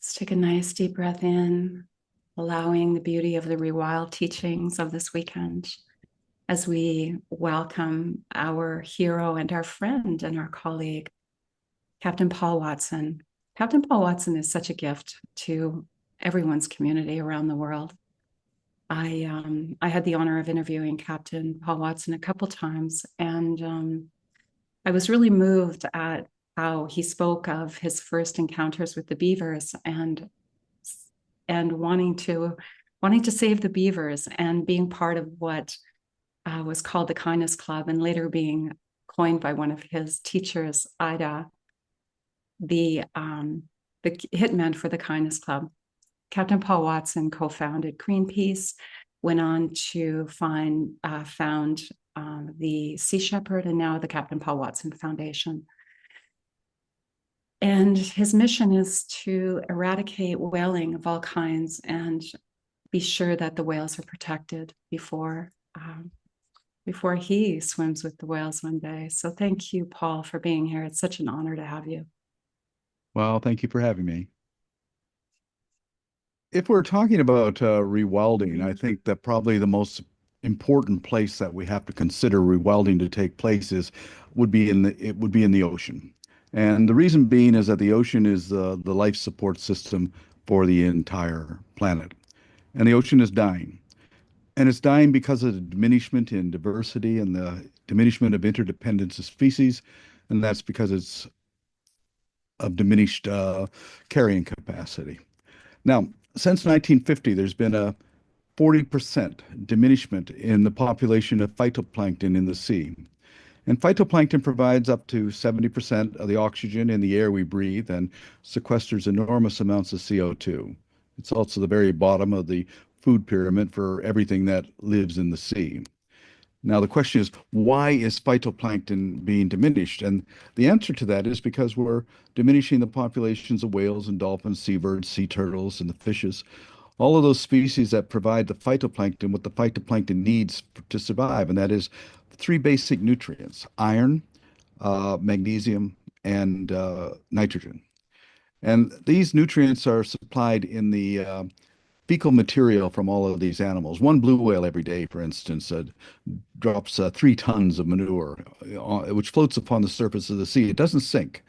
Just take a nice deep breath in, allowing the beauty of the Rewild teachings of this weekend as we welcome our hero and our friend and our colleague, Captain Paul Watson. Captain Paul Watson is such a gift to everyone's community around the world. I had the honor of interviewing Captain Paul Watson a couple times, and I was really moved at how he spoke of his first encounters with the beavers and wanting to save the beavers and being part of what was called the Kindness Club, and later being coined by one of his teachers, Ida, the hitman for the Kindness Club. Captain Paul Watson co-founded Greenpeace, went on to found the Sea Shepherd, and now the Captain Paul Watson Foundation. And his mission is to eradicate whaling of all kinds and be sure that the whales are protected before he swims with the whales one day. So thank you, Paul, for being here. It's such an honor to have you. Well, thank you for having me. If we're talking about rewilding, I think that probably the most important place that we have to consider rewilding to take place would be in the ocean. And the reason being is that the ocean is the life support system for the entire planet. And the ocean is dying. And it's dying because of the diminishment in diversity and the diminishment of interdependence of species. And that's because it's of diminished carrying capacity. Now, since 1950, there's been a 40% diminishment in the population of phytoplankton in the sea. And phytoplankton provides up to 70% of the oxygen in the air we breathe and sequesters enormous amounts of CO2. It's also the very bottom of the food pyramid for everything that lives in the sea. Now, the question is, why is phytoplankton being diminished? And the answer to that is because we're diminishing the populations of whales and dolphins, seabirds, sea turtles, and the fishes. All of those species that provide the phytoplankton what the phytoplankton needs to survive, and that is three basic nutrients: iron, magnesium, and nitrogen. And these nutrients are supplied in the fecal material from all of these animals. One blue whale every day, for instance, drops 3 tons of manure, which floats upon the surface of the sea. It doesn't sink,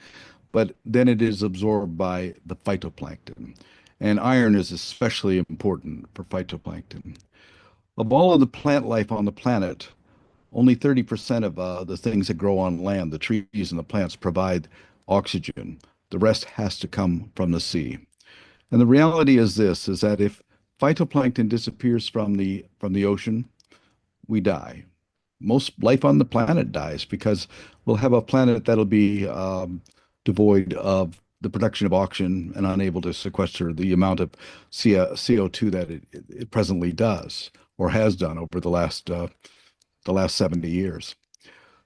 but then it is absorbed by the phytoplankton. And iron is especially important for phytoplankton. Of all of the plant life on the planet, only 30% of the things that grow on land, the trees and the plants, provide oxygen. The rest has to come from the sea. And the reality is this, is that if phytoplankton disappears from the ocean, we die. Most life on the planet dies because we'll have a planet that'll be devoid of the production of oxygen and unable to sequester the amount of CO2 that it presently does or has done over the last 70 years.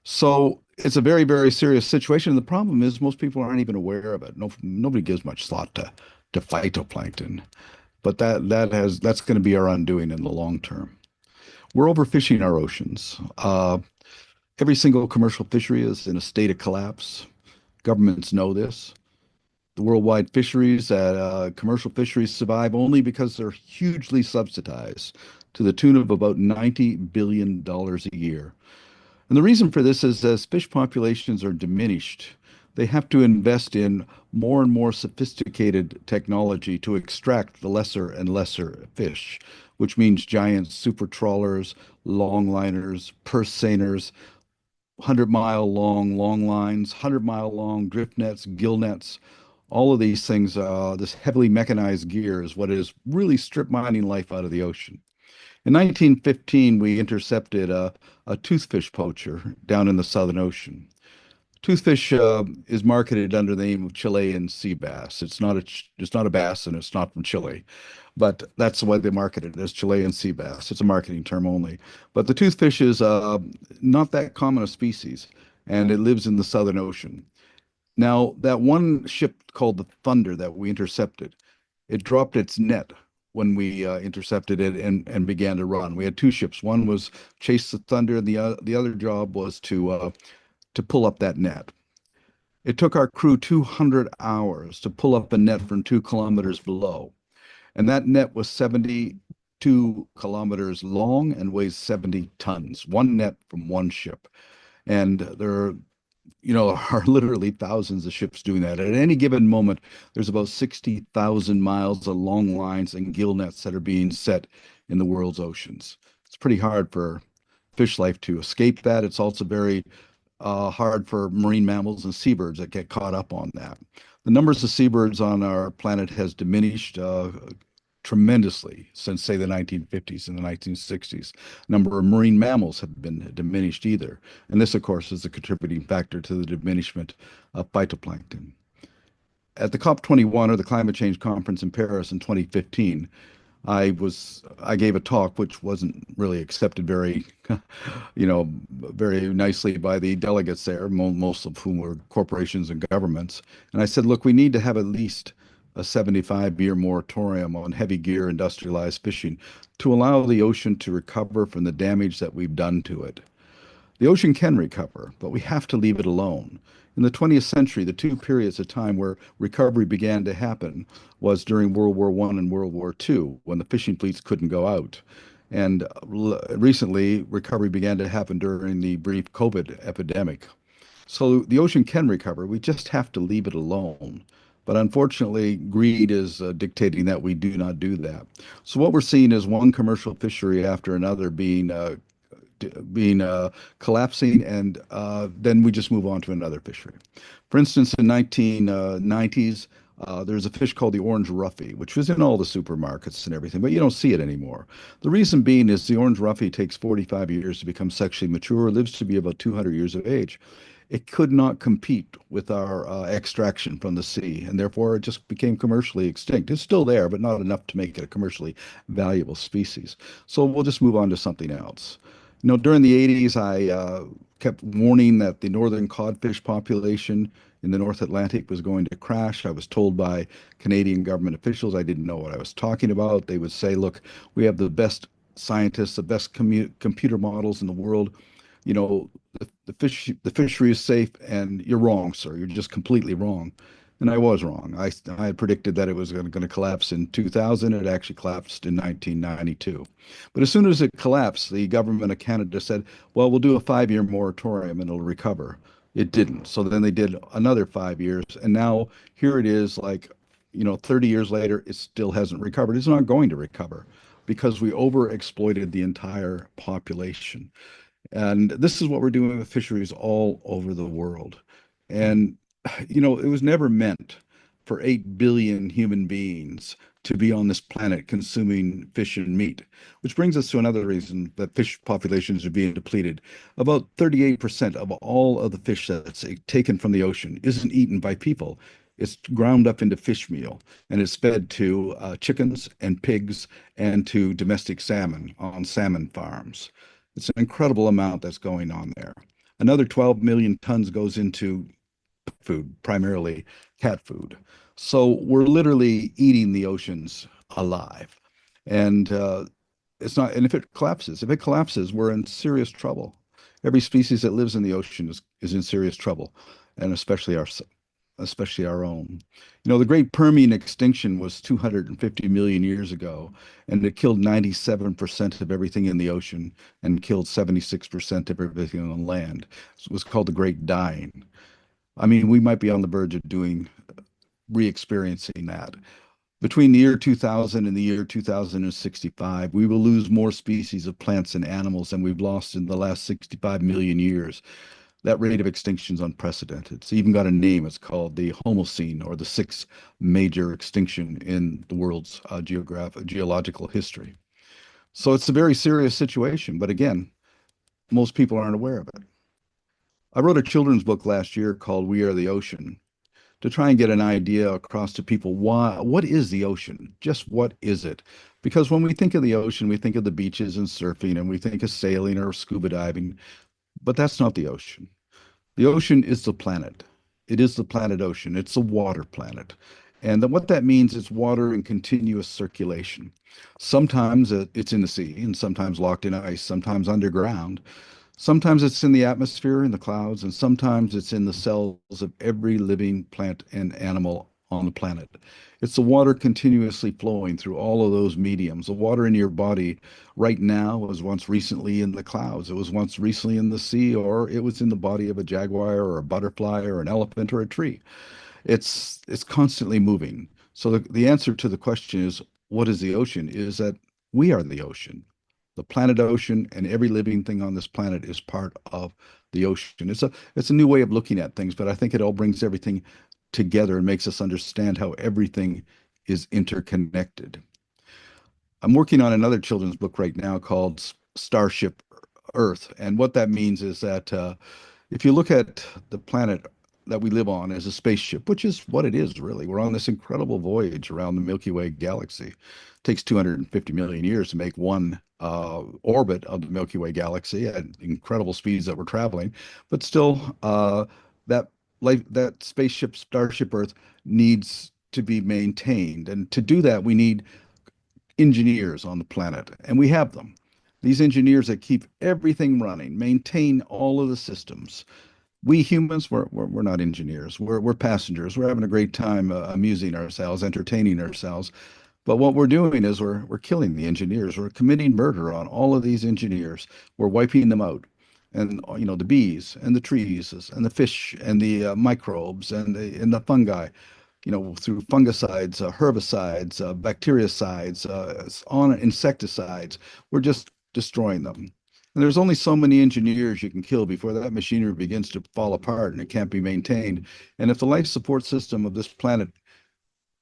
So it's a very, very serious situation. And the problem is most people aren't even aware of it. Nobody gives much thought to phytoplankton. But that's going to be our undoing in the long term. We're overfishing our oceans. Every single commercial fishery is in a state of collapse. Governments know this. The worldwide fisheries, commercial fisheries, survive only because they're hugely subsidized to the tune of about $90 billion a year. And the reason for this is as fish populations are diminished, they have to invest in more and more sophisticated technology to extract the lesser and lesser fish, which means giant super trawlers, longliners, purse seiners, 100-mile long long lines, 100-mile long drift nets, gill nets. All of these things, this heavily mechanized gear is what is really strip mining life out of the ocean. In 1915, we intercepted a toothfish poacher down in the Southern Ocean. Toothfish is marketed under the name of Chilean sea bass. It's not a bass, and it's not from Chile, but that's the way they market it as Chilean sea bass. It's a marketing term only. But the toothfish is not that common a species, and it lives in the Southern Ocean. Now, that one ship called the Thunder that we intercepted, it dropped its net when we intercepted it and began to run. We had two ships. One was chase the Thunder, and the other job was to pull up that net. It took our crew 200 hours to pull up a net from 2 kilometers below. And that net was 72 kilometers long and weighs 70 tons, one net from one ship. And there are literally thousands of ships doing that. At any given moment, there's about 60,000 miles of long lines and gill nets that are being set in the world's oceans. It's pretty hard for fish life to escape that. It's also very hard for marine mammals and seabirds that get caught up on that. The numbers of seabirds on our planet has diminished tremendously since, say, the 1950s and the 1960s. Number of marine mammals have been diminished either. And this, of course, is a contributing factor to the diminishment of phytoplankton. At the COP-21, or the Climate Change Conference in Paris in 2015, I gave a talk which wasn't really accepted very nicely by the delegates there, most of whom were corporations and governments. And I said, look, we need to have at least a 75-year moratorium on heavy gear industrialized fishing to allow the ocean to recover from the damage that we've done to it. The ocean can recover, but we have to leave it alone. In the 20th century, the two periods of time where recovery began to happen was during World War I and World War II, when the fishing fleets couldn't go out. And recently, recovery began to happen during the brief COVID epidemic. So the ocean can recover. We just have to leave it alone. But unfortunately, greed is dictating that we do not do that. So what we're seeing is one commercial fishery after another being collapsing, and then we just move on to another fishery. For instance, in 1990s, there's a fish called the orange roughy, which was in all the supermarkets and everything, but you don't see it anymore. The reason being is the orange roughy takes 45 years to become sexually mature, lives to be about 200 years of age. It could not compete with our extraction from the sea, and therefore it just became commercially extinct. It's still there, but not enough to make it a commercially valuable species. So we'll just move on to something else. During the 80s, I kept warning that the northern codfish population in the North Atlantic was going to crash. I was told by Canadian government officials I didn't know what I was talking about. They would say, look, we have the best scientists, the best computer models in the world. The fishery is safe, and you're wrong, sir. You're just completely wrong. And I was wrong. I had predicted that it was going to collapse in 2000. It actually collapsed in 1992. But as soon as it collapsed, the government of Canada said, well, we'll do a 5-year moratorium and it'll recover. It didn't. So then they did another 5 years. And now here it is, 30 years later, it still hasn't recovered. It's not going to recover because we overexploited the entire population. And this is what we're doing with fisheries all over the world. And it was never meant for 8 billion human beings to be on this planet consuming fish and meat, which brings us to another reason that fish populations are being depleted. About 38% of all of the fish that's taken from the ocean isn't eaten by people. It's ground up into fish meal, and it's fed to chickens and pigs and to domestic salmon on salmon farms. It's an incredible amount that's going on there. Another 12 million tons goes into food, primarily cat food. So we're literally eating the oceans alive. And it's not, and if it collapses, we're in serious trouble. Every species that lives in the ocean is in serious trouble, and especially our own. The Great Permian extinction was 250 million years ago, and it killed 97% of everything in the ocean and killed 76% of everything on land. It was called the Great Dying. I mean, we might be on the verge of re-experiencing that. Between the year 2000 and the year 2065, we will lose more species of plants and animals than we've lost in the last 65 million years. That rate of extinction is unprecedented. It's even got a name. It's called the Holocene, or the sixth major extinction in the world's geological history. So it's a very serious situation. But again, most people aren't aware of it. I wrote a children's book last year called We Are the Ocean to try and get an idea across to people. What is the ocean? Just what is it? Because when we think of the ocean, we think of the beaches and surfing, and we think of sailing or scuba diving, but that's not the ocean. The ocean is the planet. It is the planet ocean. It's a water planet. And what that means is water in continuous circulation. Sometimes it's in the sea, and sometimes locked in ice, sometimes underground. Sometimes it's in the atmosphere, in the clouds, and sometimes it's in the cells of every living plant and animal on the planet. It's the water continuously flowing through all of those mediums. The water in your body right now was once recently in the clouds. It was once recently in the sea, or it was in the body of a jaguar or a butterfly or an elephant or a tree. It's constantly moving. So the answer to the question is, what is the ocean? Is that we are the ocean. The planet ocean and every living thing on this planet is part of the ocean. It's a new way of looking at things, but I think it all brings everything together and makes us understand how everything is interconnected. I'm working on another children's book right now called Starship Earth, and what that means is that if you look at the planet that we live on as a spaceship, which is what it is really, we're on this incredible voyage around the Milky Way galaxy. It takes 250 million years to make one orbit of the Milky Way galaxy at incredible speeds that we're traveling, but still, that that spaceship, Starship Earth, needs to be maintained, and to do that, we need engineers on the planet, and we have them. These engineers that keep everything running, maintain all of the systems. We humans, we're not engineers. We're passengers. We're having a great time amusing ourselves, entertaining ourselves. But what we're doing is we're killing the engineers. We're committing murder on all of these engineers. We're wiping them out. And the bees and the trees and the fish and the microbes and the fungi, through fungicides, herbicides, bactericides, on insecticides. We're just destroying them. And there's only so many engineers you can kill before that machinery begins to fall apart and it can't be maintained. And if the life support system of this planet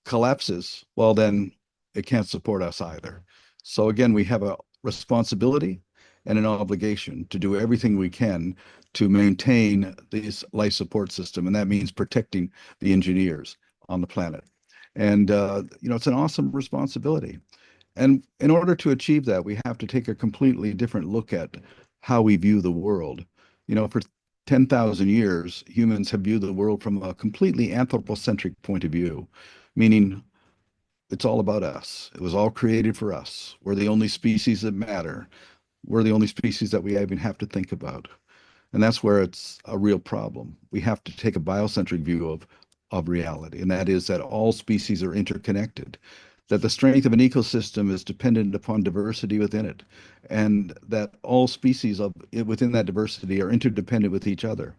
collapses, well, then it can't support us either. So again, we have a responsibility and an obligation to do everything we can to maintain this life support system, and that means protecting the engineers on the planet. And it's an awesome responsibility. And in order to achieve that, we have to take a completely different look at how we view the world. For 10,000 years, humans have viewed the world from a completely anthropocentric point of view, meaning it's all about us. It was all created for us. We're the only species that matter. We're the only species that we even have to think about. And that's where it's a real problem. We have to take a biocentric view of reality, and that is that all species are interconnected, that the strength of an ecosystem is dependent upon diversity within it, and that all species within that diversity are interdependent with each other.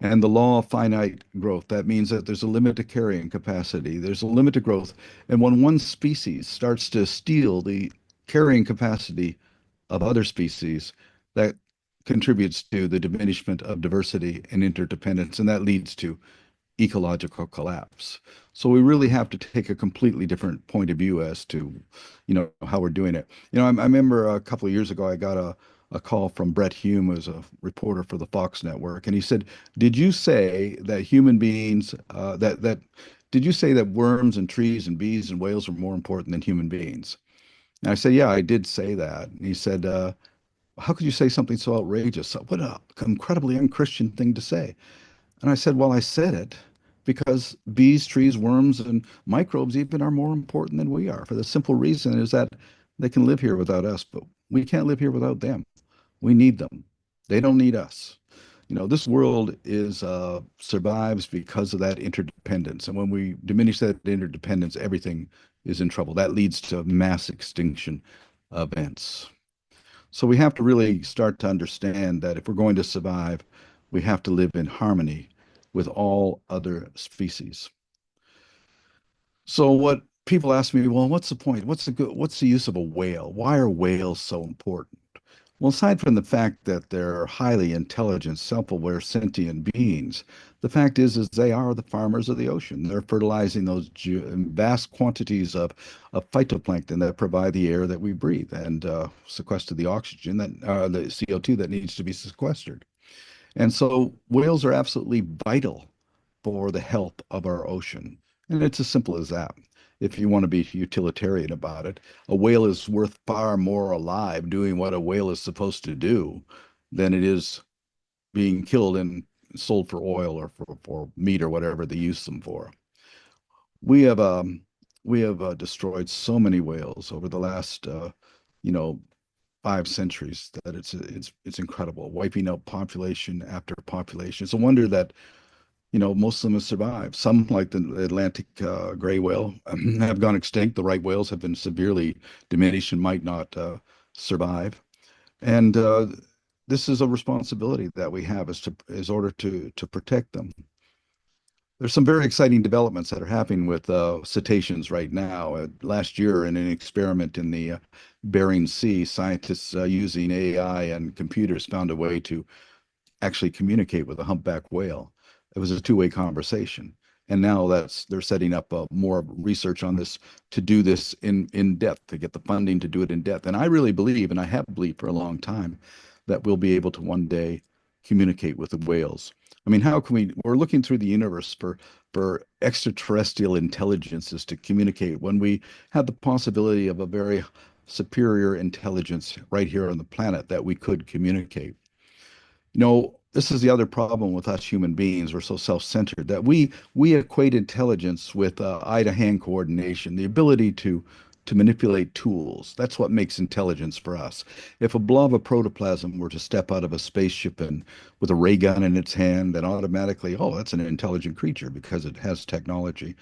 And the law of finite growth, that means that there's a limit to carrying capacity, there's a limit to growth. And when one species starts to steal the carrying capacity of other species, that contributes to the diminishment of diversity and interdependence, and that leads to ecological collapse. So we really have to take a completely different point of view as to, how we're doing it. I remember a couple of years ago, I got a call from Brett Hume, who's a reporter for the Fox Network, and he said, "Did you say that human beings, did you say that worms and trees and bees and whales are more important than human beings?" And I said, "Yeah, I did say that." And he said, "How could you say something so outrageous? What an incredibly unchristian thing to say." And I said, "Well, I said it because bees, trees, worms, and microbes even are more important than we are, for the simple reason is that they can live here without us, but we can't live here without them. We need them. They don't need us. This world is survives because of that interdependence. And when we diminish that interdependence, everything is in trouble. That leads to mass extinction events. So we have to really start to understand that if we're going to survive, we have to live in harmony with all other species. So what people ask me, well, what's the point? What's the use of a whale? Why are whales so important? Well, aside from the fact that they're highly intelligent, self-aware, sentient beings, the fact is they are the farmers of the ocean. They're fertilizing those vast quantities of phytoplankton that provide the air that we breathe and sequester the oxygen the CO2 that needs to be sequestered. And so whales are absolutely vital for the health of our ocean. And it's as simple as that. If you want to be utilitarian about it, a whale is worth far more alive doing what a whale is supposed to do than it is being killed and sold for oil or for meat or whatever they use them for. We have destroyed so many whales over the last you know 5 centuries that it's incredible, wiping out population after population. It's a wonder that most of them have survived. Some, like the Atlantic gray whale, have gone extinct. The right whales have been severely diminished and might not survive. And this is a responsibility that we have is order to protect them. There's some very exciting developments that are happening with cetaceans right now. Last year, in an experiment in the Bering Sea, scientists using AI and computers found a way to actually communicate with a humpback whale. It was a two-way conversation. And now they're setting up more research on this to do this in depth, to get the funding to do it in depth. And I really believe, and I have believed for a long time, that we'll be able to one day communicate with the whales. I mean, how can we're looking through the universe for extraterrestrial intelligences to communicate when we have the possibility of a very superior intelligence right here on the planet that we could communicate. This is the other problem with us human beings. We're so self-centered that we equate intelligence with eye-to-hand coordination, the ability to manipulate tools. That's what makes intelligence for us. If a blob of protoplasm were to step out of a spaceship and with a ray gun in its hand, then automatically, oh, that's an intelligent creature because it has technology.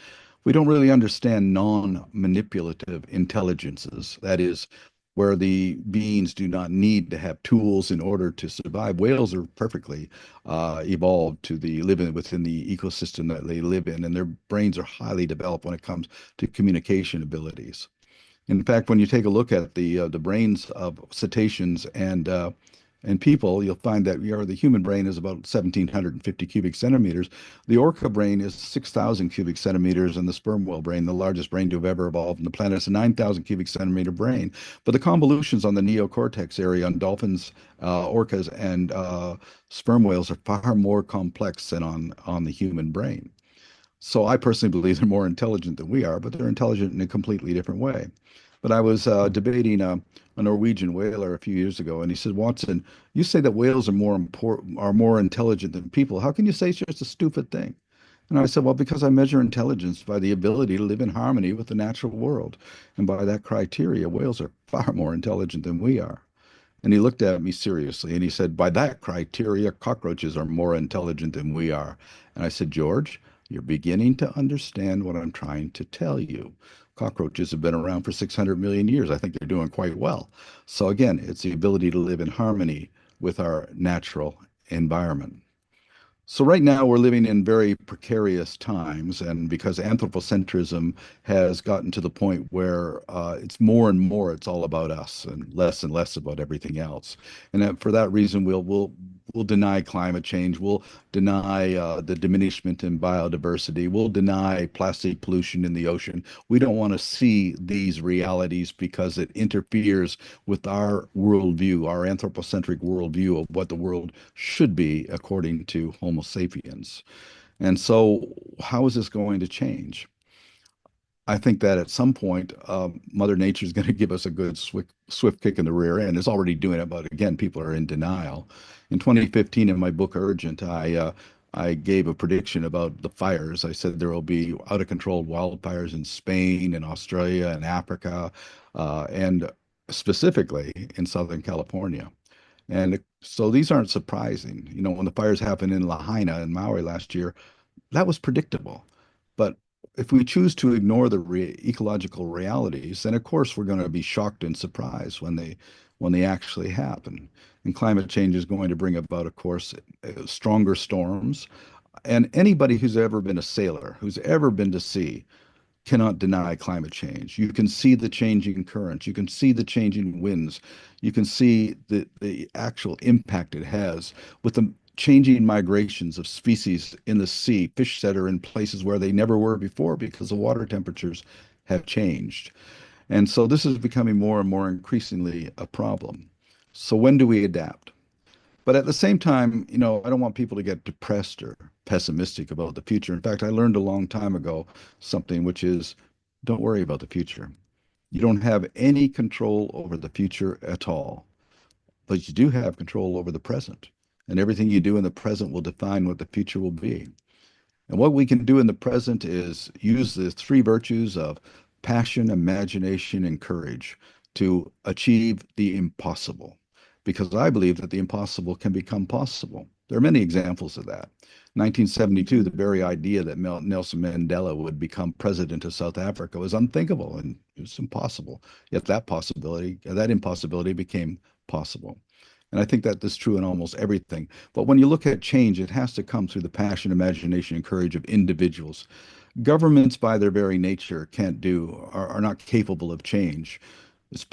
We don't really understand non-manipulative intelligences. That is, where the beings do not need to have tools in order to survive. Whales are perfectly evolved to live within the ecosystem that they live in, and their brains are highly developed when it comes to communication abilities. In fact, when you take a look at the brains of cetaceans and people, you'll find that the human brain is about 1,750 cubic centimeters. The orca brain is 6,000 cubic centimeters, and the sperm whale brain, the largest brain to have ever evolved on the planet, is a 9,000 cubic centimeter brain. But the convolutions on the neocortex area on dolphins, orcas, and sperm whales are far more complex than on the human brain. So I personally believe they're more intelligent than we are, but they're intelligent in a completely different way. But I was debating a Norwegian whaler a few years ago, and he said, "Watson, you say that whales are more intelligent than people. How can you say it's just a stupid thing?" And I said, "Well, because I measure intelligence by the ability to live in harmony with the natural world, and by that criteria, whales are far more intelligent than we are." And he looked at me seriously and he said, "By that criteria, cockroaches are more intelligent than we are." And I said, "George, you're beginning to understand what I'm trying to tell you. Cockroaches have been around for 600 million years. I think they're doing quite well." So again, it's the ability to live in harmony with our natural environment. So right now we're living in very precarious times, and because anthropocentrism has gotten to the point where it's more and more it's all about us and less about everything else. And for that reason, we'll deny climate change. We'll deny the diminishment in biodiversity. We'll deny plastic pollution in the ocean. We don't want to see these realities because it interferes with our worldview, our anthropocentric worldview of what the world should be according to Homo sapiens. And so, how is this going to change? I think that at some point, Mother Nature is going to give us a good swift kick in the rear end. It's already doing it, but again, people are in denial. In 2015, in my book Urgent, I gave a prediction about the fires. I said there will be out of control wildfires in Spain and Australia and Africa, and specifically in Southern California. And so these aren't surprising. When the fires happened in Lahaina and Maui last year, that was predictable. But if we choose to ignore the ecological realities, then of course we're going to be shocked and surprised when they actually happen. And climate change is going to bring about, of course, stronger storms. And anybody who's ever been a sailor, who's ever been to sea, cannot deny climate change. You can see the changing currents. You can see the changing winds. You can see the actual impact it has with the changing migrations of species in the sea, fish that are in places where they never were before because the water temperatures have changed. And so this is becoming more and more increasingly a problem. So when do we adapt? But at the same time, I don't want people to get depressed or pessimistic about the future. In fact, I learned a long time ago something which is don't worry about the future. You don't have any control over the future at all, but you do have control over the present. And everything you do in the present will define what the future will be. And what we can do in the present is use the three virtues of passion, imagination, and courage to achieve the impossible, because I believe that the impossible can become possible. There are many examples of that. 1972, the very idea that Nelson Mandela would become president of South Africa was unthinkable and it was impossible. Yet that impossibility became possible. And I think that is true in almost everything. But when you look at change, it has to come through the passion, imagination, and courage of individuals. Governments, by their very nature, are not capable of change. It's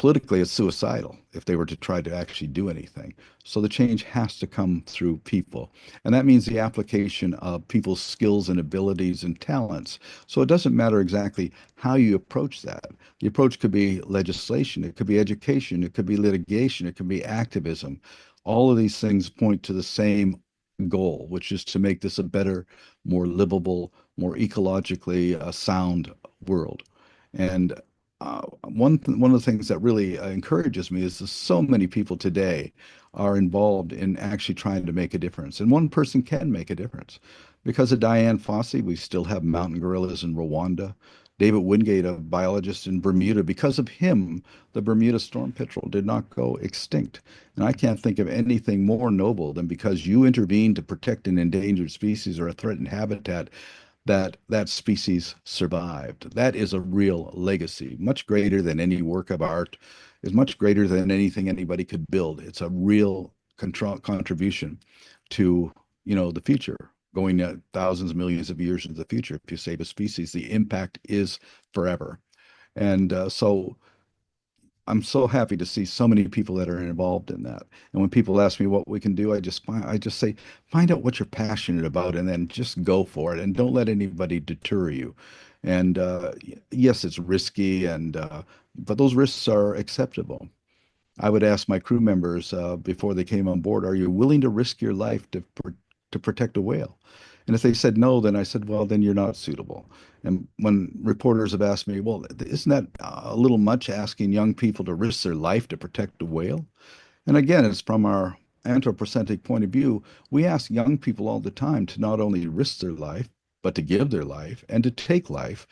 suicidal if they were to try to actually do anything. So the change has to come through people. And that means the application of people's skills and abilities and talents. So it doesn't matter exactly how you approach that. The approach could be legislation, it could be education, it could be litigation, it could be activism. All of these things point to the same goal, which is to make this a better, more livable, more ecologically sound world. And one of the things that really encourages me is that so many people today are involved in actually trying to make a difference, and one person can make a difference. Because of Diane Fossey, we still have mountain gorillas in Rwanda. David Wingate, a biologist in Bermuda, because of him, the Bermuda storm petrel did not go extinct. And I can't think of anything more noble than because you intervened to protect an endangered species or a threatened habitat, that species survived. That is a real legacy, much greater than any work of art, is much greater than anything anybody could build. It's a real contribution to, the future, going thousands, millions of years into the future. If you save a species, the impact is forever. And so I'm so happy to see so many people that are involved in that. And when people ask me what we can do, I just say, find out what you're passionate about and then just go for it and don't let anybody deter you. And yes, it's risky and but those risks are acceptable. I would ask my crew members before they came on board, are you willing to risk your life to protect a whale? And if they said no, then I said, well, then you're not suitable. And when reporters have asked me, well, isn't that a little much asking young people to risk their life to protect a whale? And again, it's from our anthropocentric point of view. We ask young people all the time to not only risk their life, but to give their life and to take life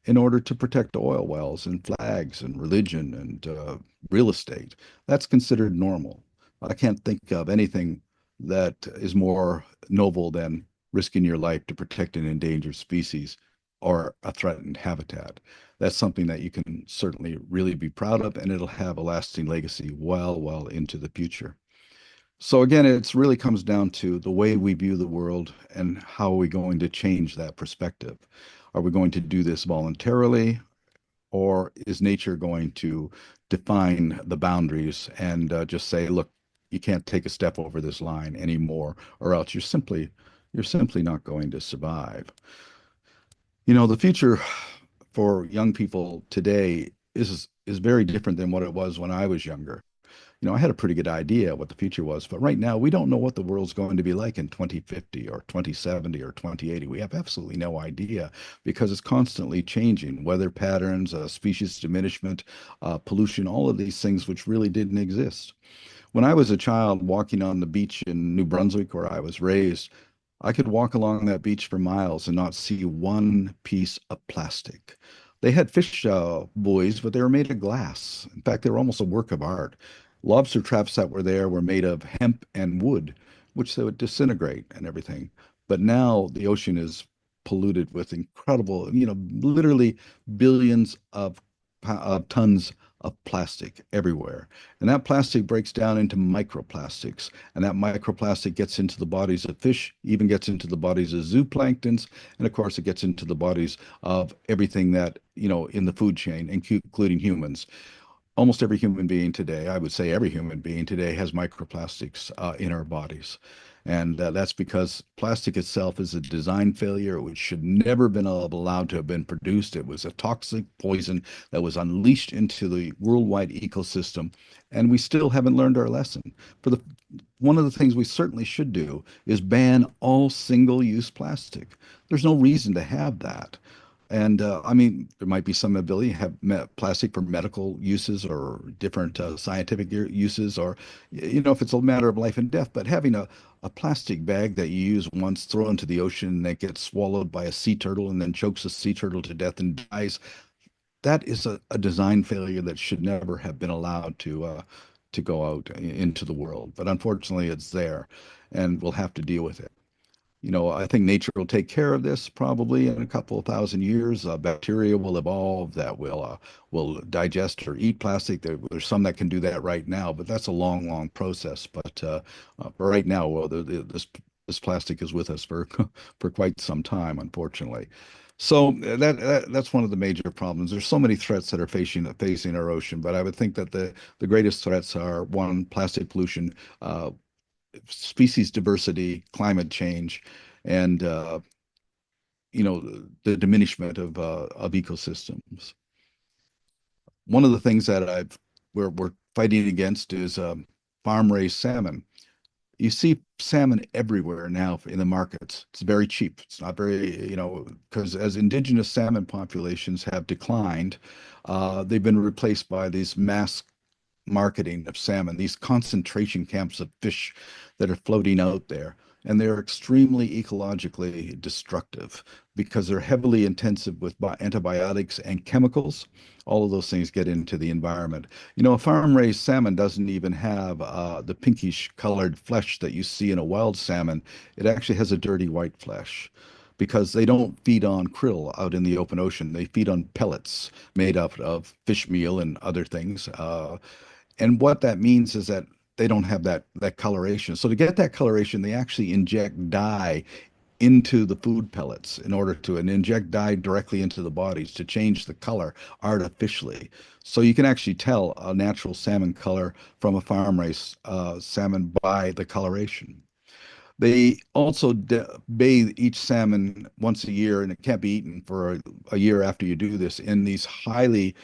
in order to protect oil wells and flags and religion and real estate. That's considered normal. I can't think of anything that is more noble than risking your life to protect an endangered species or a threatened habitat. That's something that you can certainly really be proud of, and it'll have a lasting legacy well into the future. So again, it really comes down to the way we view the world and how are we going to change that perspective. Are we going to do this voluntarily, or is nature going to define the boundaries and just say, look, you can't take a step over this line anymore, or else you're simply not going to survive. The future for young people today is very different than what it was when I was younger. I had a pretty good idea what the future was, but right now we don't know what the world's going to be like in 2050 or 2070 or 2080. We have absolutely no idea because it's constantly changing. Weather patterns, species diminishment, pollution, all of these things which really didn't exist. When I was a child walking on the beach in New Brunswick, where I was raised, I could walk along that beach for miles and not see one piece of plastic. They had fish buoys, but they were made of glass. In fact, they were almost a work of art. Lobster traps that were there were made of hemp and wood, which they would disintegrate and everything. But now the ocean is polluted with incredible, literally billions of tons of plastic everywhere. And that plastic breaks down into microplastics. And that microplastic gets into the bodies of fish, even gets into the bodies of zooplanktons. And of course, it gets into the bodies of everything that, in the food chain, including humans. Almost every human being today, I would say every human being today, has microplastics in our bodies. And that's because plastic itself is a design failure, which should never been allowed to have been produced. It was a toxic poison that was unleashed into the worldwide ecosystem, and we still haven't learned our lesson. One of the things we certainly should do is ban all single-use plastic. There's no reason to have that. And I mean, there might be some ability to have plastic for medical uses or different scientific uses, or, if it's a matter of life and death. But having a plastic bag that you use once, throw into the ocean, and it gets swallowed by a sea turtle and then chokes the sea turtle to death and dies, that is a design failure that should never have been allowed to go out into the world. But unfortunately, it's there, and we'll have to deal with it. I think nature will take care of this probably in a couple of thousand years. Bacteria will evolve that will digest or eat plastic. There's some that can do that right now, but that's a long, long process. But for right now, well, this plastic is with us for for quite some time, unfortunately. So that's one of the major problems. There's so many threats that are facing our ocean, but I would think that the greatest threats are one, plastic pollution, species diversity, climate change, and the diminishment of ecosystems. One of the things that we're fighting against is farm raised salmon. You see salmon everywhere now in the markets. It's very cheap. It's not very, because as indigenous salmon populations have declined, they've been replaced by these mass marketing of salmon, these concentration camps of fish that are floating out there. And they're extremely ecologically destructive because they're heavily intensive with antibiotics and chemicals. All of those things get into the environment. A farm-raised salmon doesn't even have the pinkish colored flesh that you see in a wild salmon. It actually has a dirty white flesh because they don't feed on krill out in the open ocean. They feed on pellets made up of fish meal and other things. And what that means is that they don't have that coloration. So to get that coloration, they actually inject dye into the food pellets in order to and inject dye directly into the bodies to change the color artificially. So you can actually tell a natural salmon color from a farm raised salmon by the coloration. They also bathe each salmon once a year, and it can't be eaten for a year after you do this in these highly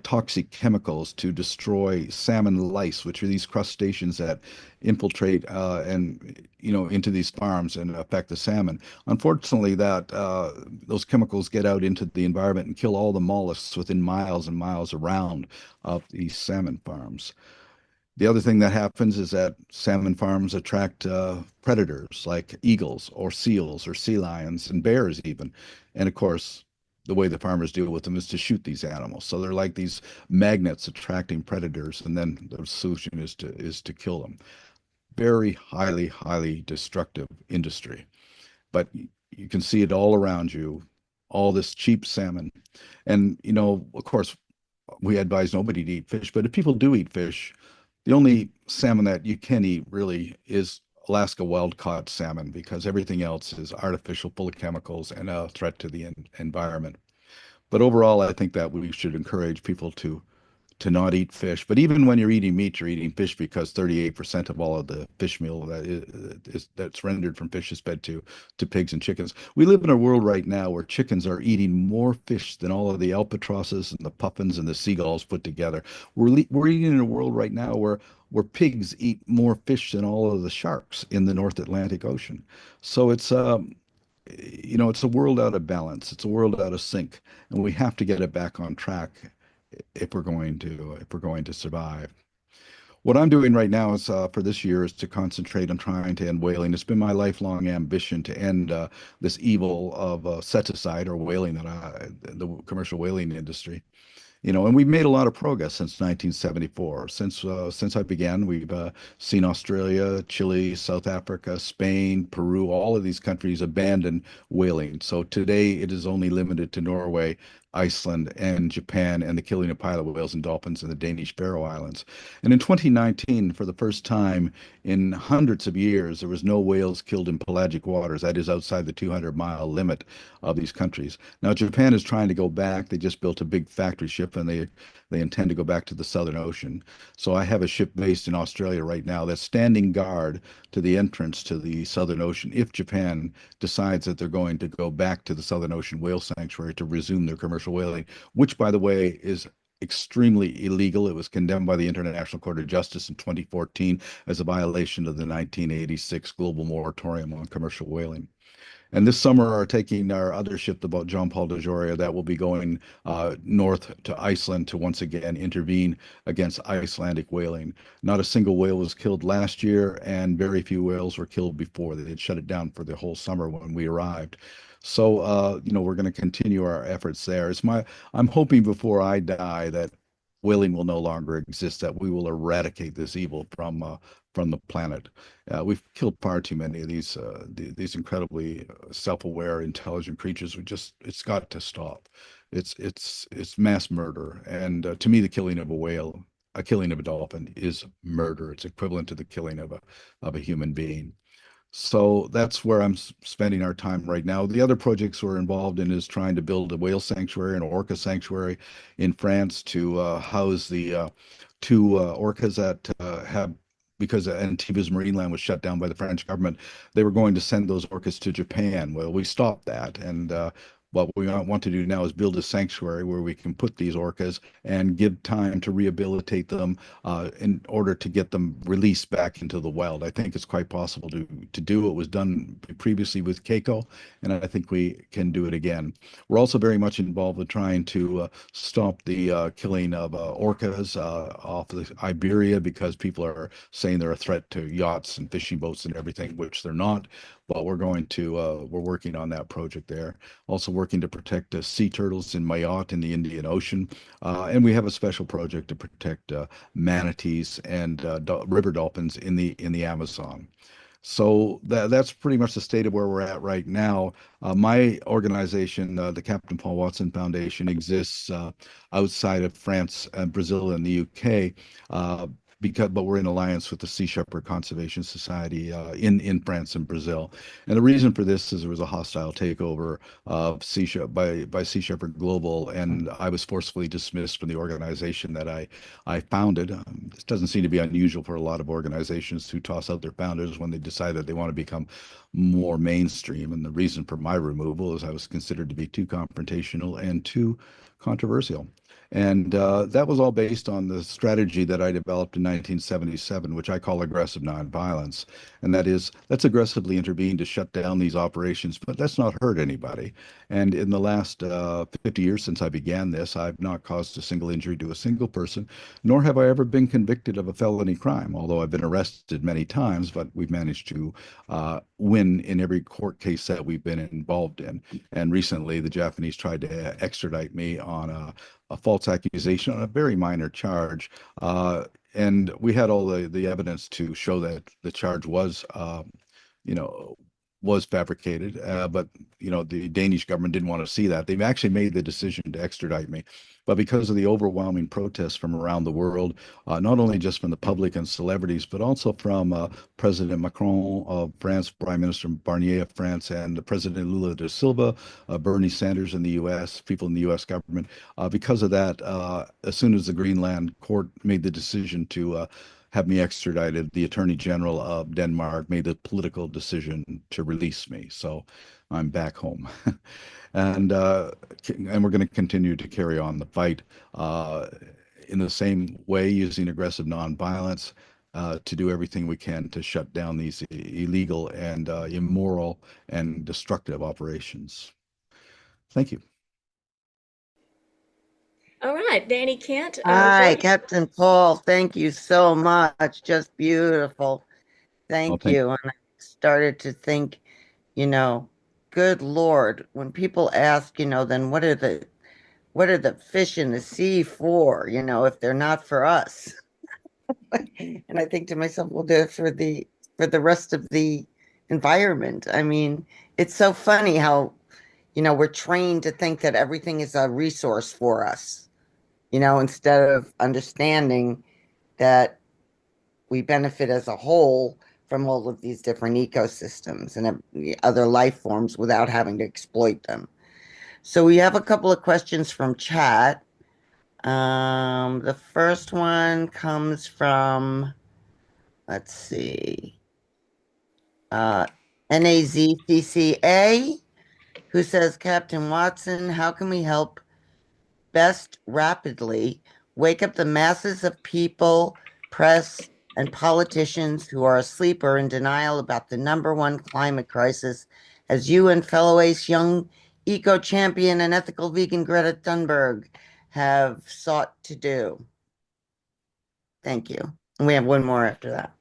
toxic chemicals to destroy salmon lice, which are these crustaceans that infiltrate and into these farms and affect the salmon. Unfortunately, that those chemicals get out into the environment and kill all the mollusks within miles and miles around of these salmon farms. The other thing that happens is that salmon farms attract predators like eagles or seals or sea lions and bears even. And of course, the way the farmers deal with them is to shoot these animals. So they're like these magnets attracting predators, and then the solution is to kill them. Very highly, highly destructive industry. But you can see it all around you, all this cheap salmon. And, of course, we advise nobody to eat fish, but if people do eat fish, the only salmon that you can eat really is Alaska wild caught salmon because everything else is artificial, full of chemicals, and a threat to the environment. But overall, I think that we should encourage people to not eat fish. But even when you're eating meat, you're eating fish because 38% of all of the fish meal that's rendered from fish is fed to pigs and chickens. We live in a world right now where chickens are eating more fish than all of the albatrosses and the puffins and the seagulls put together. We're eating in a world right now where pigs eat more fish than all of the sharks in the North Atlantic Ocean. So it's a world out of balance. It's a world out of sync, and we have to get it back on track if we're going to survive. What I'm doing right now is for this year is to concentrate on trying to end whaling. It's been my lifelong ambition to end this evil of set-aside or whaling the commercial whaling industry. And we've made a lot of progress since 1974. Since I began, we've seen Australia, Chile, South Africa, Spain, Peru, all of these countries abandon whaling. So today it is only limited to Norway, Iceland, and Japan, and the killing of pilot whales and dolphins in the Danish Faroe Islands. And in 2019, for the first time in hundreds of years, there was no whales killed in pelagic waters, that is outside the 200-mile limit of these countries. Now, Japan is trying to go back. They just built a big factory ship and they intend to go back to the Southern Ocean. So I have a ship based in Australia right now that's standing guard to the entrance to the Southern Ocean if Japan decides that they're going to go back to the Southern Ocean whale sanctuary to resume their commercial whaling, which, by the way, is extremely illegal. It was condemned by the International Court of Justice in 2014 as a violation of the 1986 global moratorium on commercial whaling. And this summer, are taking our other ship, the boat John Paul de Joria, that will be going north to Iceland to once again intervene against Icelandic whaling. Not a single whale was killed last year, and very few whales were killed before. They had shut it down for the whole summer when we arrived. So, we're going to continue our efforts there. I'm hoping before I die that whaling will no longer exist, that we will eradicate this evil from the planet. We've killed far too many of these incredibly self-aware, intelligent creatures. It's got to stop. It's mass murder, and to me, the killing of a whale, a killing of a dolphin, is murder. It's equivalent to the killing of a human being. So that's where I'm spending our time right now. The other projects we're involved in is trying to build a whale sanctuary, an orca sanctuary in France to house the two orcas that have, because Antibes Marineland was shut down by the French government, they were going to send those orcas to Japan. Well, we stopped that, and what we want to do now is build a sanctuary where we can put these orcas and give time to rehabilitate them in order to get them released back into the wild. I think it's quite possible to do what was done previously with Keiko, and I think we can do it again. We're also very much involved with trying to stop the killing of orcas off of Iberia, because people are saying they're a threat to yachts and fishing boats and everything, which they're not. But we're working on that project there. Also working to protect sea turtles in Mayotte in the Indian Ocean. And we have a special project to protect manatees and river dolphins in the Amazon. So that's pretty much the state of where we're at right now. My organization, the Captain Paul Watson Foundation, exists outside of France and Brazil and the UK. But we're in alliance with the Sea Shepherd Conservation Society in France and Brazil. And the reason for this is there was a hostile takeover of by Sea Shepherd Global, and I was forcefully dismissed from the organization that I founded. This doesn't seem to be unusual for a lot of organizations to toss out their founders when they decide that they want to become more mainstream. And the reason for my removal is I was considered to be too confrontational and too controversial. And that was all based on the strategy that I developed in 1977, which I call aggressive nonviolence. And that is, let's aggressively intervene to shut down these operations, but let's not hurt anybody. And in the last 50 years since I began this, I've not caused a single injury to a single person, nor have I ever been convicted of a felony crime, although I've been arrested many times, but we've managed to win in every court case that we've been involved in. And recently, the Japanese tried to extradite me on a false accusation on a very minor charge. And we had all the evidence to show that the charge was, you know, was fabricated. But, the Danish government didn't want to see that. They've actually made the decision to extradite me. But because of the overwhelming protests from around the world, not only just from the public and celebrities, but also from President Macron of France, Prime Minister Barnier of France, and President Lula da Silva, Bernie Sanders in the U.S., people in the U.S. government. Because of that, as soon as the Greenland court made the decision to have me extradited, the Attorney General of Denmark made the political decision to release me. So I'm back home. and and we're going to continue to carry on the fight in the same way, using aggressive nonviolence to do everything we can to shut down these illegal and immoral and destructive operations. Thank you. All right, Danny Kent. Hi, Captain Paul. Thank you so much. Just beautiful. Thank you. And I started to think, good Lord, when people ask, then what are the fish in the sea for, if they're not for us? And I think to myself, well, they're for the rest of the environment. I mean, it's so funny how, we're trained to think that everything is a resource for us, instead of understanding that we benefit as a whole from all of these different ecosystems and other life forms without having to exploit them. So we have a couple of questions from chat. The first one comes from, let's see, NAZCCA, who says, Captain Watson, how can we help best rapidly wake up the masses of people, press, and politicians who are asleep or in denial about the number one climate crisis, as you and fellow ace young eco-champion and ethical vegan Greta Thunberg have sought to do? Thank you. And we have one more after that.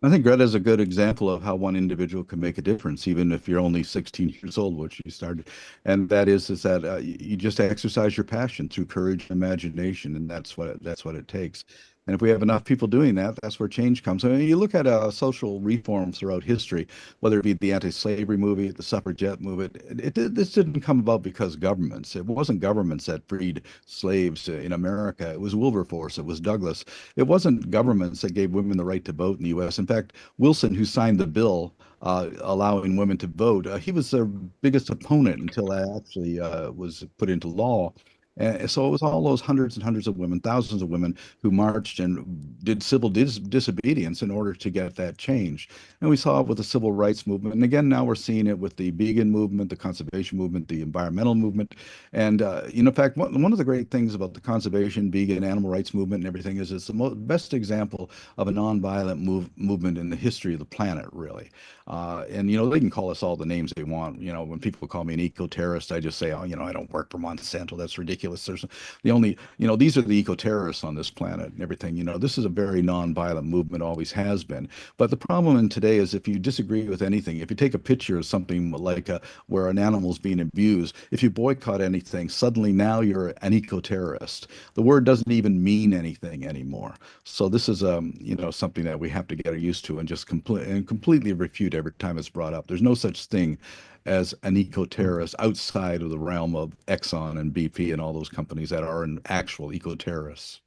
I think Greta is a good example of how one individual can make a difference, even if you're only 16 years old, which she started. And that is that you just exercise your passion through courage and imagination, and that's what it takes. And if we have enough people doing that, that's where change comes. I mean, you look at social reforms throughout history, whether it be the anti-slavery movement, the suffragette movement. This didn't come about because governments. It wasn't governments that freed slaves in America. It was Wilberforce. It was Douglass. It wasn't governments that gave women the right to vote in the U.S. In fact, Wilson, who signed the bill allowing women to vote, he was their biggest opponent until it actually was put into law. And so it was all those hundreds and hundreds of women, thousands of women who marched and did civil disobedience in order to get that change. And we saw it with the civil rights movement. And again, now we're seeing it with the vegan movement, the conservation movement, the environmental movement. And, in fact, one of the great things about the conservation, vegan, animal rights movement and everything is it's the best example of a nonviolent movement in the history of the planet, really. And, they can call us all the names they want. When people call me an eco-terrorist, I just say, oh, I don't work for Monsanto. That's ridiculous. There's the only, these are the eco-terrorists on this planet and everything. This is a very nonviolent movement, always has been. But the problem in today is if you disagree with anything, if you take a picture of something like where an animal is being abused, if you boycott anything, suddenly now you're an eco-terrorist. The word doesn't even mean anything anymore. So this is something that we have to get used to and just completely refute every time it's brought up. There's no such thing as an eco-terrorist outside of the realm of Exxon and BP and all those companies that are an actual eco-terrorists.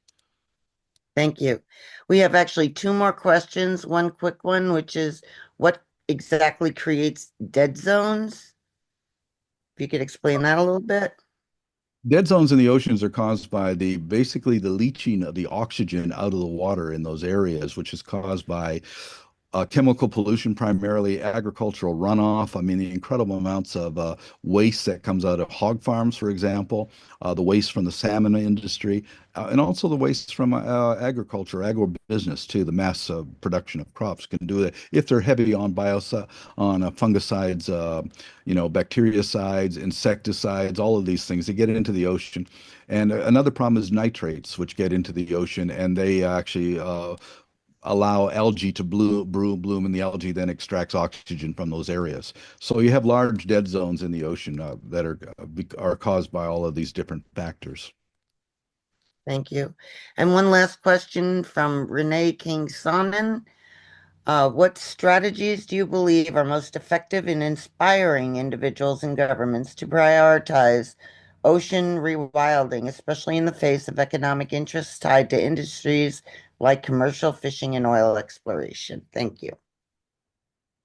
Thank you. We have actually two more questions. One quick one, which is what exactly creates dead zones? If you could explain that a little bit. Dead zones in the oceans are caused by basically the leaching of the oxygen out of the water in those areas, which is caused by chemical pollution, primarily agricultural runoff. I mean, the incredible amounts of waste that comes out of hog farms, for example, the waste from the salmon industry, and also the waste from agriculture, agribusiness too. The mass production of crops can do that if they're heavy on fungicides, bactericides, insecticides, all of these things. They get into the ocean. And another problem is nitrates, which get into the ocean, and they actually allow algae to bloom, and the algae then extracts oxygen from those areas. So you have large dead zones in the ocean that are caused by all of these different factors. Thank you. And one last question from Renee King-Sonnen. What strategies do you believe are most effective in inspiring individuals and governments to prioritize ocean rewilding, especially in the face of economic interests tied to industries like commercial fishing and oil exploration? Thank you.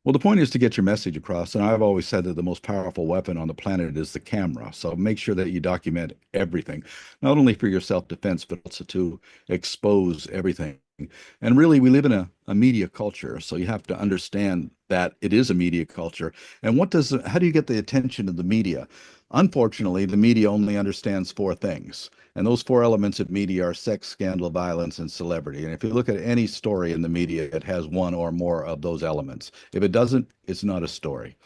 Well, the point is to get your message across. And I've always said that the most powerful weapon on the planet is the camera. So make sure that you document everything, not only for your self-defense, but also to expose everything. And really, we live in a media culture. So you have to understand that it is a media culture. And how do you get the attention of the media? Unfortunately, the media only understands four things. And those four elements of media are sex, scandal, violence, and celebrity. And if you look at any story in the media, it has one or more of those elements. If it doesn't, it's not a story.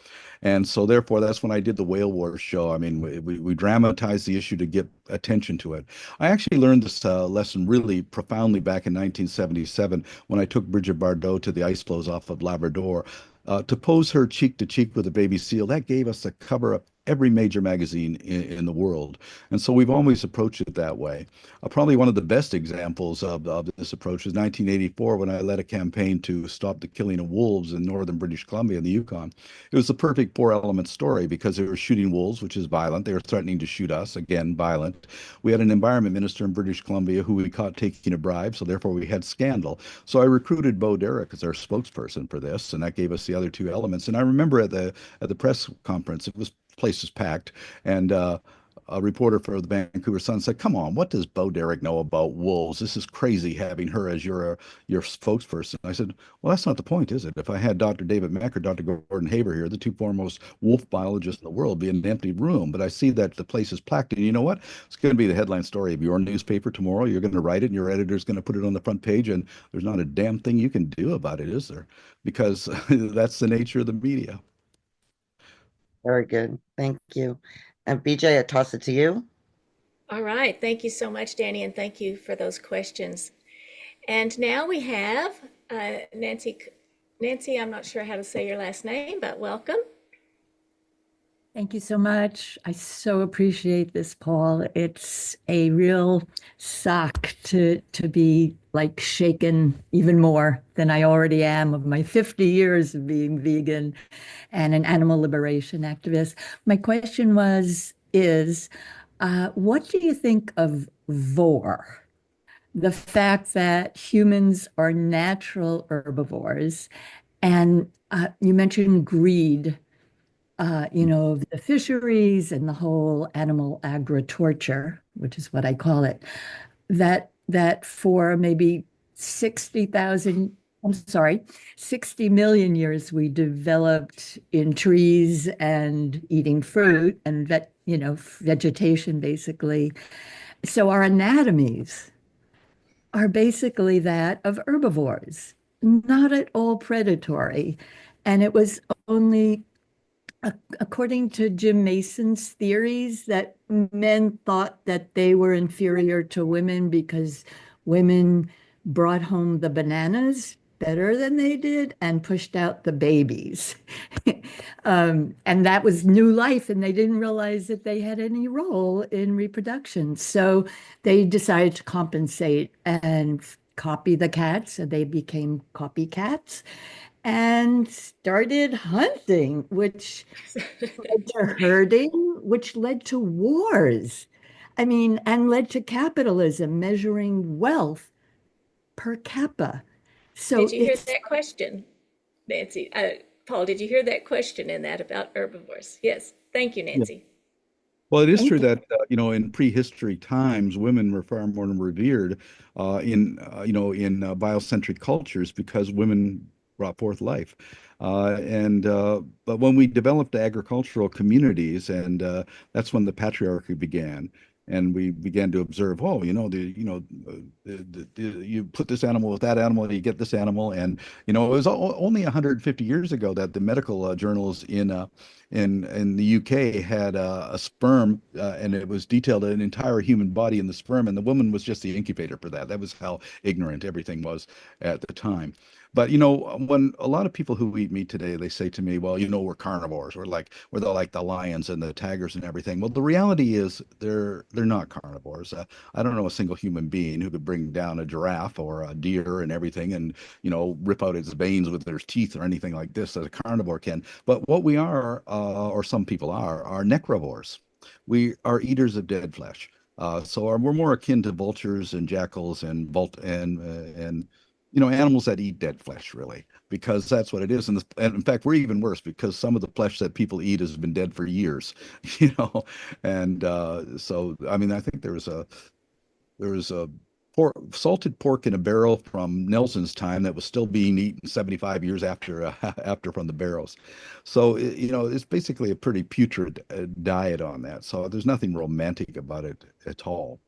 And so, therefore, that's when I did the Whale Wars show. I mean, we dramatized the issue to get attention to it. I actually learned this lesson really profoundly back in 1977 when I took Bridget Bardot to the ice floes off of Labrador. To pose her cheek to cheek with a baby seal, that gave us the cover of every major magazine in the world. And so we've always approached it that way. Probably one of the best examples of this approach is 1984 when I led a campaign to stop the killing of wolves in northern British Columbia and the Yukon. It was the perfect four-element story because they were shooting wolves, which is violent. They were threatening to shoot us, again, violent. We had an environment minister in British Columbia who we caught taking a bribe, so therefore we had scandal. So I recruited Bo Derek as our spokesperson for this, and that gave us the other two elements. And I remember at the press conference, place was packed, and a reporter for the Vancouver Sun said, "Come on, what does Bo Derek know about wolves? This is crazy having her as your spokesperson." I said, "Well, that's not the point, is it? If I had Dr. David Mack or Dr. Gordon Haber here, the two foremost wolf biologists in the world, be in an empty room. But I see that the place is packed, and you know what? It's going to be the headline story of your newspaper tomorrow. You're going to write it, and your editor's going to put it on the front page, and there's not a damn thing you can do about it, is there? Because that's the nature of the media." Very good. Thank you. And BJ, I toss it to you. All right. Thank you so much, Danny, and thank you for those questions. And now we have Nancy Nancy, I'm not sure how to say your last name, but welcome. Thank you so much. I so appreciate this, Paul. It's a real shock to be like shaken even more than I already am of my 50 years of being vegan and an animal liberation activist. My question is, what do you think of VOR? The fact that humans are natural herbivores, and you mentioned greed, of the fisheries and the whole animal agri-torture, which is what I call it, that for maybe 60,000, I'm sorry, 60 million years we developed in trees and eating fruit and vegetation basically. So our anatomies are basically that of herbivores, not at all predatory. And it was only according to Jim Mason's theories, that men thought that they were inferior to women because women brought home the bananas better than they did and pushed out the babies. And that was new life, and they didn't realize that they had any role in reproduction. So they decided to compensate and copy the cats, and they became copycats and started hunting, which led to herding, which led to wars. I mean, and led to capitalism measuring wealth per capita. So Did you hear that question, Nancy? Paul, did you hear that question in that about herbivores? Yes. Thank you, Yeah. Nancy. Well, it is thank true you. that in prehistory times, women were far more revered in biocentric cultures because women brought forth life. And But when we developed agricultural communities, and that's when the patriarchy began, and we began to observe, oh, you put this animal with that animal, and you get this animal, and it was only 150 years ago that the medical journals in the UK had a sperm, and it was detailed an entire human body in the sperm, and the woman was just the incubator for that. That was how ignorant everything was at the time. But when a lot of people who eat meat today, they say to me, "Well, we're carnivores. We're like the lions and the tigers and everything." Well, the reality is they're not carnivores. I don't know a single human being who could bring down a giraffe or a deer and everything, and rip out its veins with their teeth or anything like this as a carnivore can. But what we are, or some people are necrovores. We are eaters of dead flesh. We're more akin to vultures and jackals and animals that eat dead flesh, really, because that's what it is. And in fact, we're even worse because some of the flesh that people eat has been dead for years, you know. And so, I mean, I think there was a salted pork in a barrel from Nelson's time that was still being eaten 75 years after from the barrels. So it's basically a pretty putrid diet on that. So there's nothing romantic about it at all.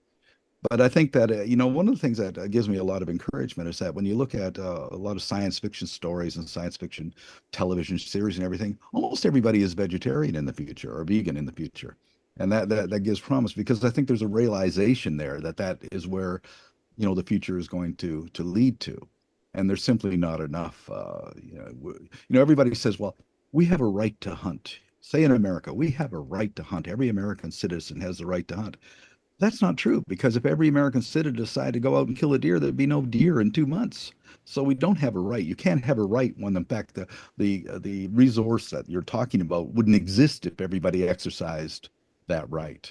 But I think that one of the things that gives me a lot of encouragement is that when you look at a lot of science fiction stories and science fiction television series and everything, almost everybody is vegetarian in the future or vegan in the future, and that gives promise, because I think there's a realization there that is where the future is going to lead to, and there's simply not enough. Everybody says, well, we have a right to hunt. Say in America, we have a right to hunt. Every American citizen has the right to hunt. That's not true, because if every American citizen decided to go out and kill a deer, there'd be no deer in 2 months. So we don't have a right. You can't have a right when, in fact, the resource that you're talking about wouldn't exist if everybody exercised that right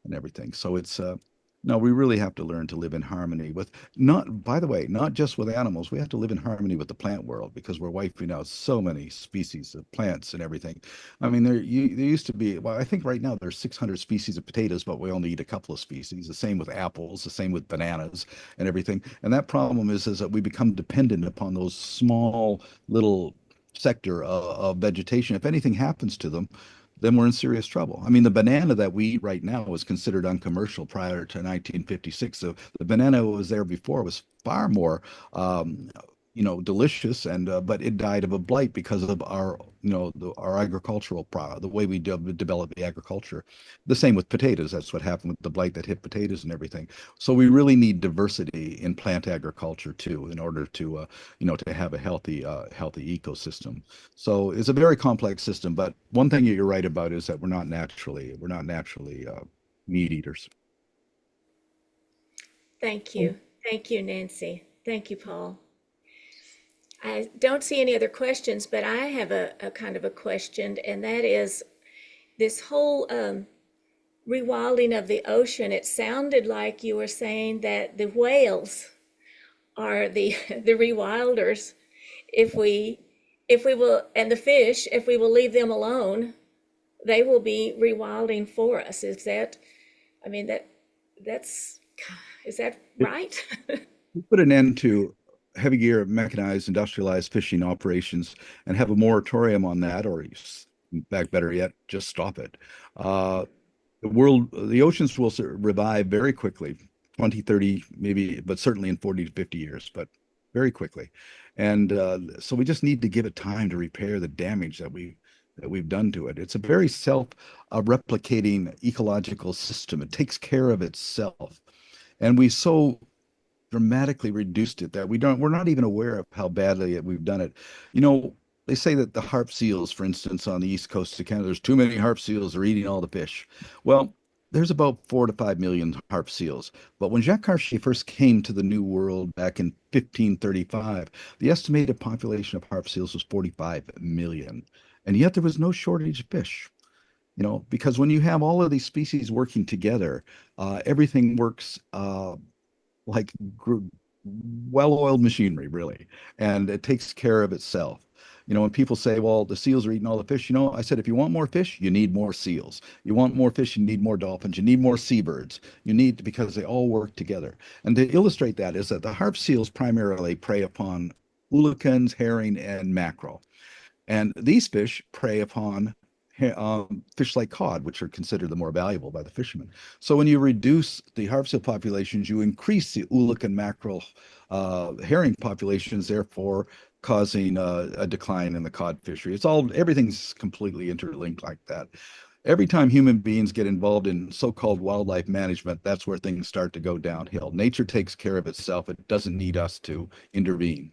and everything. So it's no, we really have to learn to live in harmony with, not, by the way, not just with animals. We have to live in harmony with the plant world, because we're wiping out so many species of plants and everything. I mean, there used to be, well, I think right now there's 600 species of potatoes, but we only eat a couple of species. The same with apples, the same with bananas and everything. And that problem is that we become dependent upon those small little sector of vegetation. If anything happens to them, then we're in serious trouble. I mean, the banana that we eat right now was considered uncommercial prior to 1956. So the banana that was there before was far more um, delicious, and but it died of a blight because of our, our the way we develop the agriculture. The same with potatoes. That's what happened with the blight that hit potatoes and everything. So we really need diversity in plant agriculture too, in order to, to have a healthy ecosystem. So it's a very complex system. But one thing that you're right about is that we're not naturally meat eaters. Thank you. Thank you, Nancy. Thank you, Paul. I don't see any other questions, but I have a kind of a question, and that is this whole rewilding of the ocean. It sounded like you were saying that the whales are the the rewilders. If we will, and the fish, if we will leave them alone, they will be rewilding for us. Is that, I mean, that's, is that right? We put an end to heavy gear, mechanized, industrialized fishing operations and have a moratorium on that, or in fact, better yet, just stop it. The oceans will revive very quickly, 20, 30, maybe, but certainly in 40 to 50 years, but very quickly. And so we just need to give it time to repair the damage that we've done to it. It's a very self-replicating ecological system. It takes care of itself. And we so dramatically reduced it that we're not even aware of how badly we've done it. They say that the harp seals, for instance, on the east coast of Canada, there's too many harp seals, they're eating all the fish. Well, there's about 4 to 5 million harp seals. But when Jacques Cartier first came to the New World back in 1535, the estimated population of harp seals was 45 million. And yet there was no shortage of fish. Because when you have all of these species working together, everything works like well-oiled machinery, really, and it takes care of itself. When people say, well, the seals are eating all the fish, I said, if you want more fish, you need more seals. You want more fish, you need more dolphins, you need more seabirds. Because they all work together. And to illustrate that is that the harp seals primarily prey upon oolacans, herring, and mackerel. And these fish prey upon fish like cod, which are considered the more valuable by the fishermen. So when you reduce the harp seal populations, you increase the oolacan, mackerel, herring populations, therefore causing a decline in the cod fishery. Everything's completely interlinked like that. Every time human beings get involved in so-called wildlife management, that's where things start to go downhill. Nature takes care of itself. It doesn't need us to intervene.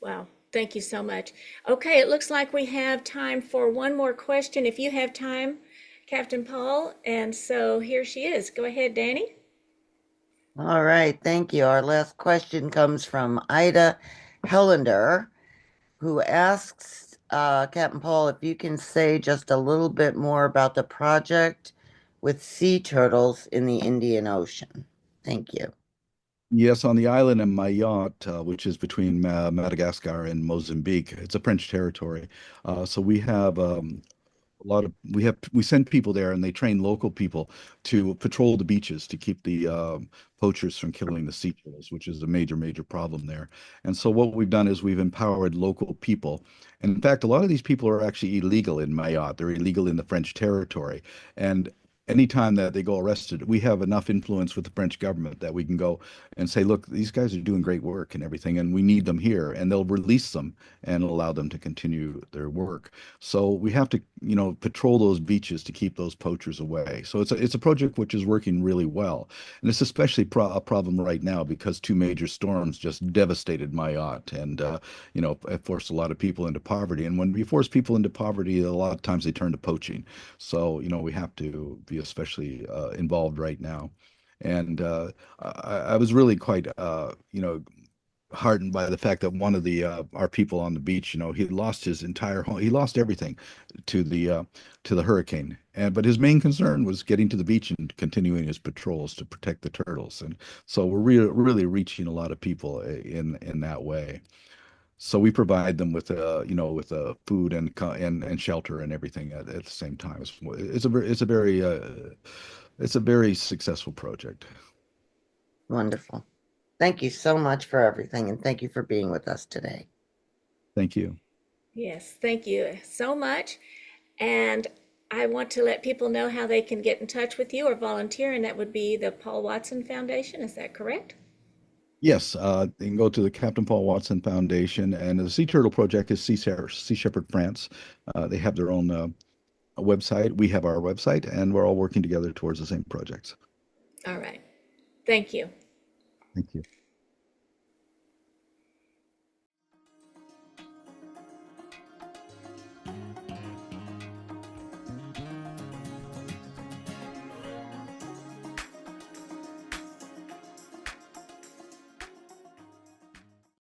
Wow. Thank you so much. Okay, it looks like we have time for one more question. If you have time, Captain Paul. And so here she is. Go ahead, Danny. All right, thank you. Our last question comes from Ida Hellender, who asks Captain Paul if you can say just a little bit more about the project with sea turtles in the Indian Ocean. Thank you. Yes, on the island of Mayotte, which is between Madagascar and Mozambique, it's a French territory. So we have we send people there, and they train local people to patrol the beaches to keep the poachers from killing the sea turtles, which is a major problem there. And so what we've done is we've empowered local people. And in fact, a lot of these people are actually illegal in Mayotte. They're illegal in the French territory. And anytime that they go arrested, we have enough influence with the French government that we can go and say, look, these guys are doing great work and everything, and we need them here. And they'll release them and allow them to continue their work. So we have to, patrol those beaches to keep those poachers away. So it's a project which is working really well. And it's especially a problem right now because 2 major storms just devastated Mayotte and, it forced a lot of people into poverty. And when we force people into poverty, a lot of times they turn to poaching. So, we have to be especially involved right now. And I was really quite, heartened by the fact that one of the our people on the beach, he lost his entire home. He lost everything to the hurricane. But his main concern was getting to the beach and continuing his patrols to protect the turtles. And so we're really reaching a lot of people in that way. So we provide them with food and shelter and everything at the same time. It's a very successful project. Wonderful. Thank you so much for everything, and thank you for being with us today. Thank you. Yes, thank you so much. And I want to let people know how they can get in touch with you or volunteer, and that would be the Paul Watson Foundation. Is that correct? Yes, you can go to the Captain Paul Watson Foundation, and the Sea Turtle Project is Sea Shepherd France. They have their own website. We have our website, and we're all working together towards the same projects. All right. Thank you. Thank you.